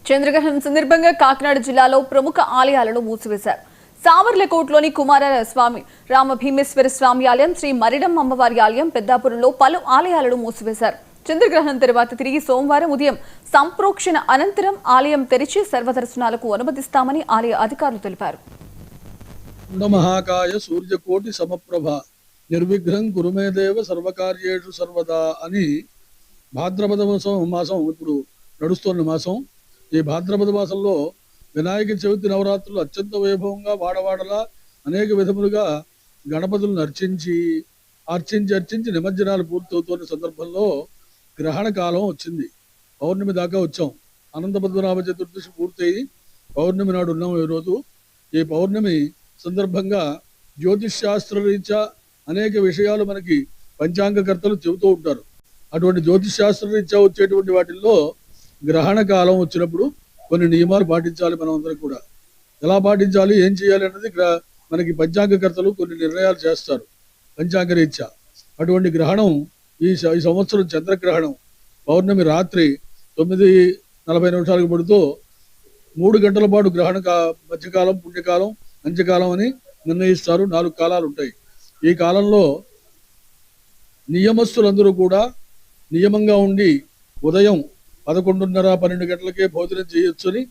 చంద్రగ్రహణం సందర్భంగా కాకినాడ జిల్లాలో ప్రముఖ ఆలయాలను మూసివేశారు. సావర్లకోట్లోని కుమార స్వామి రామ భీమేశ్వర స్వామి ఆలయం, శ్రీ మరిడం అమ్మవారి ఆలయం, పెద్దాపురంలో పలు ఆలయాలను మూసివేశారు. చంద్రగ్రహణం తర్వాత తిరిగి సోమవారం ఉదయం సంప్రోక్షణ అనంతరం ఆలయం తెరిచి సర్వదర్శనాలకు అనుమతిస్తామని ఆలయ అధికారులు తెలిపారు. మహాకాయ సూర్యకోటి సమప్రభ నిర్విఘ్నం కురుమేదేవ సర్వకార్యేషు సర్వదా అని భాద్రపద మాసం ఇప్పుడు నడుస్తున్న మాసం. ఈ భాద్రపద మాసంలో వినాయక చవితి నవరాత్రులు అత్యంత వైభవంగా వాడవాడలా అనేక విధములుగా గణపతులను అర్చించి నిమజ్జనాలు పూర్తవుతున్న సందర్భంలో గ్రహణ కాలం వచ్చింది. పౌర్ణమి దాకా వచ్చాం. అనంత పద్మనాభ చతుర్దశి పూర్తయి పౌర్ణమి నాడు ఉన్నాం ఈరోజు. ఈ పౌర్ణమి సందర్భంగా జ్యోతిష్ శాస్త్ర రీత్యా అనేక విషయాలు మనకి పంచాంగకర్తలు చెబుతూ ఉంటారు. అటువంటి జ్యోతిష్ శాస్త్ర రీత్యా వచ్చేటువంటి వాటిల్లో గ్రహణ కాలం వచ్చినప్పుడు కొన్ని నియమాలు పాటించాలి. మనం అందరం కూడా ఎలా పాటించాలి, ఏం చేయాలి అన్నది మనకి పంచాంగకర్తలు కొన్ని నిర్ణయాలు చేస్తారు పంచాంగ రీత్యా. అటువంటి గ్రహణం ఈ సంవత్సరం చంద్రగ్రహణం పౌర్ణమి రాత్రి 9:40 పడుతూ 3 గంటల పాటు మధ్యకాలం, పుణ్యకాలం, అంత్యకాలం అని నిర్ణయిస్తారు. 4 కాలాలు ఉంటాయి. ఈ కాలంలో నియమస్తులందరూ కూడా నియమంగా ఉండి ఉదయం 11:30-12 గంటలకే భోజనం చేయొచ్చని